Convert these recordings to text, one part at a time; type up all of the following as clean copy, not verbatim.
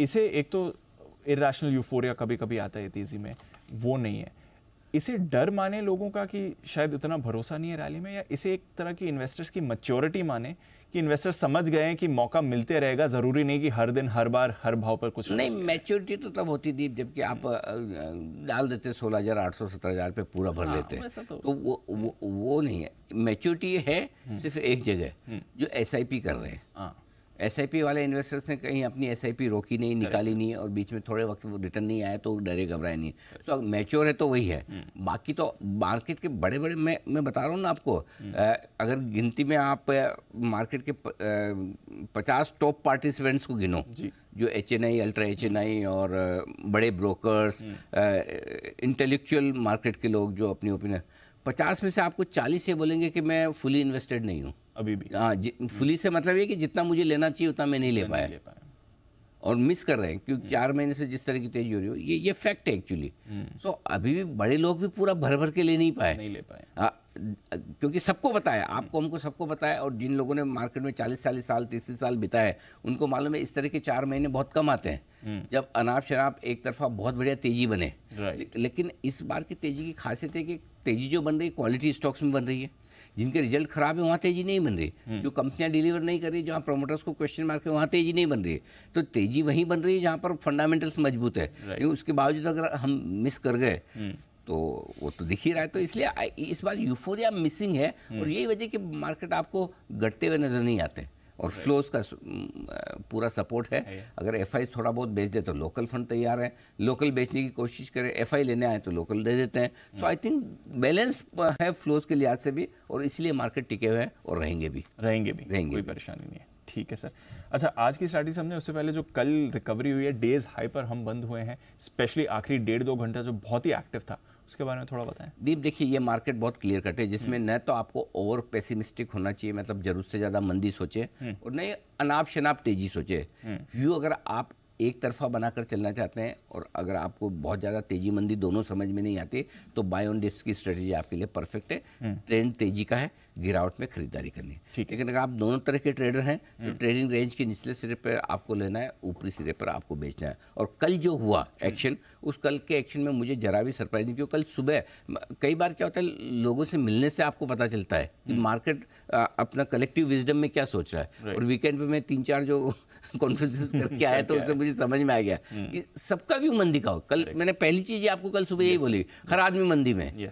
इसे एक तो इरेशनल यूफोरिया कभी कभी आता है तेजी में, वो नहीं है। इसे डर माने लोगों का कि शायद उतना भरोसा नहीं है रैली में, या इसे एक तरह की इन्वेस्टर्स की मैच्योरिटी माने कि इन्वेस्टर्स समझ गए हैं कि मौका मिलते रहेगा, जरूरी नहीं कि हर दिन हर बार हर भाव पर कुछ नहीं, मैच्योरिटी तो तब होती थी जबकि आप डाल देते 16,800 17,000 पे पूरा भर लेते, तो वो नहीं है। मैच्योरिटी है सिर्फ एक जगह, जो एसआईपी कर रहे हैं। एसआईपी वाले इन्वेस्टर्स ने कहीं अपनी एसआईपी रोकी नहीं, निकाली नहीं, और बीच में थोड़े वक्त वो रिटर्न नहीं आया तो डरे घबराए नहीं। तो मैच्योर है तो वही है। बाकी तो मार्केट के बड़े बड़े, मैं बता रहा हूँ ना आपको, अगर गिनती में आप मार्केट के 50 टॉप पार्टिसिपेंट्स को गिनो, जो एचएनआई, अल्ट्रा एचएनआई और बड़े ब्रोकर्स, इंटेलेक्चुअल मार्केट के लोग जो अपनी ओपिनियन, 50 में से आपको 40 ये बोलेंगे कि मैं फुली इन्वेस्टेड नहीं हूँ अभी भी। हाँ, फुली से मतलब ये कि जितना मुझे लेना चाहिए उतना मैं नहीं ले पाया, और मिस कर रहे हैं क्योंकि 4 महीने से जिस तरह की तेजी हो रही हो, ये फैक्ट है एक्चुअली। सो अभी भी बड़े लोग भी पूरा भर भर के ले नहीं पाए। क्योंकि सबको पता है, आपको हमको सबको पता है, और जिन लोगों ने मार्केट में 40-40 साल 30 साल बिताए उनको मालूम है इस तरह के 4 महीने बहुत कम आते हैं जब अनाप शनाप एक तरफा बहुत बढ़िया तेजी बने। लेकिन इस बार की तेजी की खासियत है कि तेजी जो बन रही है क्वालिटी स्टॉक्स में बन रही है। जिनके रिजल्ट खराब है वहाँ तेजी नहीं बन रही, जो कंपनियां डिलीवर नहीं कर रही, जहाँ प्रोमोटर्स को क्वेश्चन मार्क है वहाँ तेजी नहीं बन रही है। तो तेजी वहीं बन रही है जहाँ पर फंडामेंटल्स मजबूत है। उसके बावजूद अगर हम मिस कर गए तो वो तो दिख ही रहा है। तो इसलिए इस बार यूफोरिया मिसिंग है, और यही वजह कि मार्केट आपको घटते हुए नजर नहीं आते, और फ्लोज का पूरा सपोर्ट है। अगर एफआई थोड़ा बहुत बेच दे तो लोकल फंड तैयार है, लोकल बेचने की कोशिश करें, एफआई लेने आए तो लोकल दे देते हैं। तो आई थिंक बैलेंस है फ्लोज के लिहाज से भी, और इसलिए मार्केट टिके हुए हैं और रहेंगे भी। कोई परेशानी नहीं है। ठीक है सर। अच्छा, आज की स्ट्रैटेजी समझे, उससे पहले जो कल रिकवरी हुई है, डेज हाई पर हम बंद हुए हैं, स्पेशली आखिरी 1.5-2 घंटा जो बहुत ही एक्टिव था, उसके बारे में थोड़ा बताएं। दीप, देखिए ये मार्केट बहुत क्लियर कट है, जिसमें न तो आपको ओवर पेसिमिस्टिक होना चाहिए, मतलब जरूरत से ज़्यादा मंदी सोचे, और न अनाप शनाप तेजी सोचे। व्यू अगर आप एक तरफा बनाकर चलना चाहते हैं, और अगर आपको बहुत ज़्यादा तेजी मंदी दोनों समझ में नहीं आती, तो बाय ऑन डिप्स की स्ट्रेटेजी आपके लिए परफेक्ट है। ट्रेंड तेजी का है, गिरावट में खरीदारी करनी है। लेकिन अगर आप दोनों तरह के ट्रेडर हैं तो ट्रेडिंग रेंज के निचले सिरे पर आपको लेना है, ऊपरी सिरे पर आपको बेचना है। और कल जो हुआ एक्शन, उस कल के एक्शन में मुझे जरा भी सरप्राइज नहीं, क्योंकि कल सुबह कई बार क्या होता है, लोगों से मिलने से आपको पता चलता है कि मार्केट अपना कलेक्टिव विजडम में क्या सोच रहा है। और वीकेंड पे मैं 3-4 जो कॉन्फ्रेंसेस करके आया तो उससे मुझे समझ में आ गया कि सबका व्यू मंदी का हो। कल मैंने पहली चीज आपको कल सुबह यही बोली, हर आदमी मंदी में।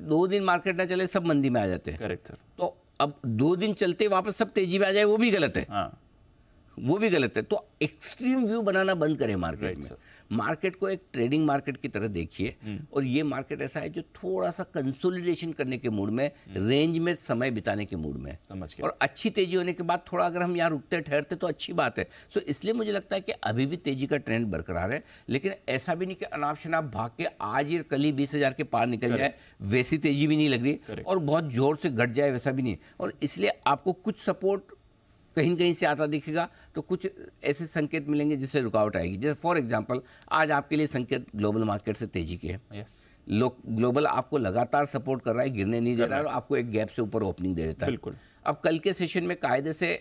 2 दिन मार्केट ना चले सब मंदी में आ जाते हैं। Correct sir. तो अब 2 दिन चलते वापस सब तेजी में आ जाए, वो भी गलत है। वो भी गलत है। तो एक्सट्रीम व्यू बनाना बंद करें मार्केट में। मार्केट को एक ट्रेडिंग मार्केट की तरह देखिए, और ये मार्केट ऐसा है जो थोड़ा सा कंसोलिडेशन करने के मूड में, रेंज में समय बिताने के मूड में, और अच्छी तेजी होने के बाद थोड़ा अगर हम यहाँ रुकते ठहरते तो अच्छी बात है। सो इसलिए मुझे लगता है कि अभी भी तेजी का ट्रेंड बरकरार है, लेकिन ऐसा भी नहीं कि अनाप शनाप भाग के आज ही कल ही 20,000 के पार निकल जाए, वैसी तेजी भी नहीं लग रही, और बहुत जोर से घट जाए वैसा भी नहीं। और इसलिए आपको कुछ सपोर्ट कहीं न कहीं से आता दिखेगा, तो कुछ ऐसे संकेत मिलेंगे जिससे रुकावट आएगी। जैसे फॉर एग्जांपल आज आपके लिए संकेत ग्लोबल मार्केट से तेजी के है। ग्लोबल आपको लगातार सपोर्ट कर रहा है, गिरने नहीं दे रहा है, और आपको एक गैप से ऊपर ओपनिंग दे देता है। अब कल के सेशन में कायदे से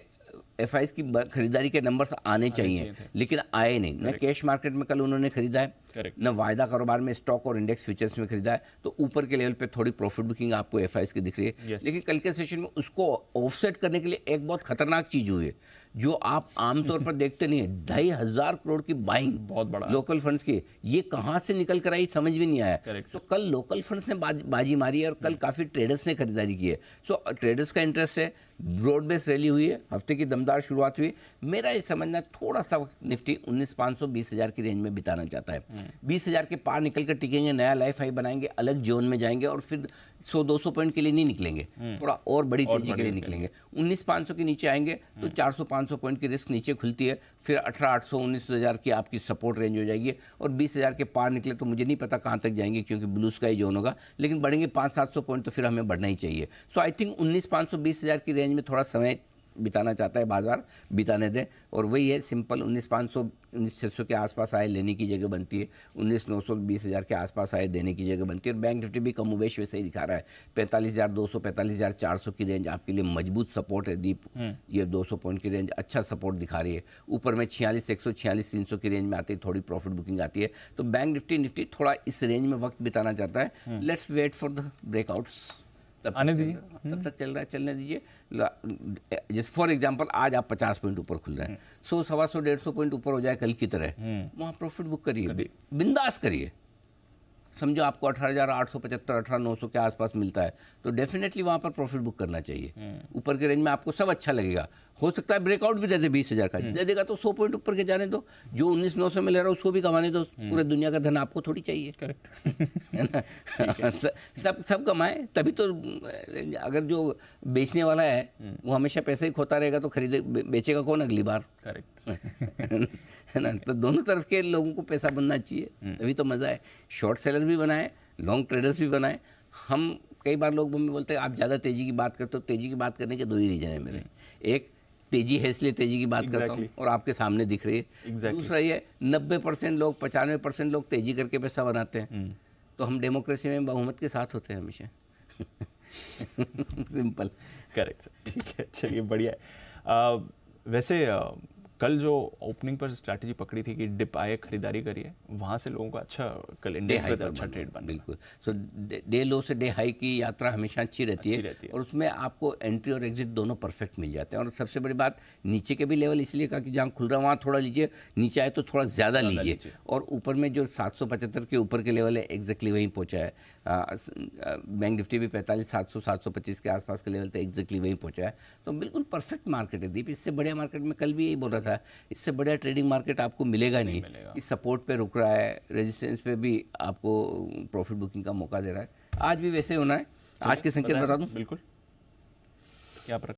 एफआईज की खरीदारी के नंबर्स आने चाहिए, लेकिन आए नहीं। न कैश मार्केट में कल उन्होंने खरीदा है, न वायदा कारोबार में स्टॉक और इंडेक्स फ्यूचर्स में खरीदा है। तो ऊपर के लेवल पे थोड़ी प्रॉफिट बुकिंग आपको एफआईज की दिख रही है। लेकिन कल के सेशन में उसको ऑफसेट करने के लिए एक बहुत खतरनाक चीज हुई है, जो आप आमतौर पर देखते नहीं है। 2,500 करोड़ की बाइंग बहुत बड़ा लोकल फंड्स की, ये कहां से निकल कर आई समझ भी नहीं आया। तो कल लोकल फंड्स ने बाजी मारी है, और कल काफी ट्रेडर्स ने खरीदारी की है। सो ट्रेडर्स का इंटरेस्ट है, ब्रॉड बेस रैली हुई है, हफ्ते की दमदार शुरुआत हुई। मेरा ये समझना थोड़ा सा निफ्टी 19,500 20,000 की रेंज में बिताना चाहता है। 20,000 के पार निकल कर टिकेंगे, नया लाइफ हाई बनाएंगे, अलग जोन में जाएंगे, और फिर 100-200 पॉइंट के लिए नहीं निकलेंगे, थोड़ा और बड़ी तेजी के लिए निकलेंगे। 19,500 के नीचे आएंगे तो 400-500 पॉइंट की रिस्क नीचे खुलती है, फिर 18,800 19,000 की आपकी सपोर्ट रेंज हो जाएगी, और 20,000 के पार निकले तो मुझे नहीं पता कहाँ तक जाएंगे, क्योंकि ब्लू स्काई जोन होगा, लेकिन बढ़ेंगे 500-700 पॉइंट तो फिर हमें बढ़ना ही चाहिए। सो आई थिंक 19,500 20,000 की रेंज में थोड़ा समय बिताना चाहता है बाजार बिताने दें, और वही है सिंपल 19,500 19,600 के आसपास आए लेने की जगह बनती है, 19,900 20,000 के आसपास आए देने की जगह बनती है। और बैंक निफ्टी भी कमोबेश वैसे ही दिखा रहा है, 45,200 45,400 की रेंज आपके लिए मजबूत सपोर्ट है दीप। ये 200 पॉइंट की रेंज अच्छा सपोर्ट दिखा रही है। ऊपर में 46,100 46,300 की रेंज में आती है, थोड़ी प्रॉफिट बुकिंग आती है। तो बैंक निफ्टी थोड़ा इस रेंज में वक्त बिताना चाहता है। Let's wait for the breakouts, आने दीजिए, तब तक चल रहा है, चलने दीजिए। जैसे फॉर एग्जांपल आज आप 50 पॉइंट ऊपर खुल रहे हैं, 100 सवा 100 150 पॉइंट ऊपर हो जाए कल की तरह, वहाँ प्रॉफिट बुक करिए, बिंदास करिए। समझो आपको 18,875 18,900 के आसपास मिलता है तो डेफिनेटली वहाँ पर प्रॉफिट बुक करना चाहिए। ऊपर के रेंज में आपको सब अच्छा लगेगा। हो सकता है ब्रेकआउट भी दे दे 20,000 का, दे देगा तो 100 पॉइंट ऊपर के जाने दो, जो 19,900 में ले रहा है उसको भी कमाने दो। पूरे दुनिया का धन आपको थोड़ी चाहिए, करेक्ट है ना। सब कमाए तभी तो। अगर जो बेचने वाला है वो हमेशा पैसे ही खोता रहेगा तो खरीदे बेचेगा कौन अगली बार? करेक्ट है ना। तो दोनों तरफ के लोगों को पैसा बनना चाहिए, तभी तो मज़ा है। शॉर्ट सेलर भी बनाए, लॉन्ग ट्रेडर्स भी बनाए। हम कई बार लोग हमें बोलते हैं आप ज़्यादा तेज़ी की बात करते हो। तेज़ी की बात करने के दो ही रीजन है मेरे, एक तेज़ी है इसलिए तेज़ी की बात करता हूँ और आपके सामने दिख रही है। दूसरा ये 90% लोग 95% लोग तेज़ी करके पैसा बनाते हैं, तो हम डेमोक्रेसी में बहुमत के साथ होते हैं हमेशा। सिंपल। करेक्ट, ठीक है, चलिए बढ़िया है। वैसे कल जो ओपनिंग पर स्ट्रैटेजी पकड़ी थी कि डिप आए खरीदारी करिए, वहां से लोगों का अच्छा कल इंडेक्स पे अच्छा ट्रेड बना। बिल्कुल। सो डे लो से डे हाई की यात्रा हमेशा अच्छी रहती है और उसमें आपको एंट्री और एग्जिट दोनों परफेक्ट मिल जाते हैं। और सबसे बड़ी बात, नीचे के भी लेवल इसलिए कहा कि जहाँ खुल रहा है वहाँ थोड़ा लीजिए, नीचे आए तो थोड़ा ज़्यादा लीजिए। और ऊपर में जो 775 के ऊपर के लेवल है एग्जैक्टली वहीं पहुँचा है। बैंक निफ्टी भी 45,700 725 के आसपास के लेवल तक एग्जैक्टली वहीं पहुँचा है। तो बिल्कुल परफेक्ट मार्केट है दीप। इससे बढ़िया मार्केट में कल भी यही बोल रहा था, इससे बढ़िया ट्रेडिंग मार्केट आपको मिलेगा नहीं। इस सपोर्ट पे रुक रहा है, रेजिस्टेंस पे भी आपको प्रॉफिट बुकिंग का मौका दे रहा है। आज भी वैसे होना है। आज के संकेत बता दूं, बिल्कुल क्या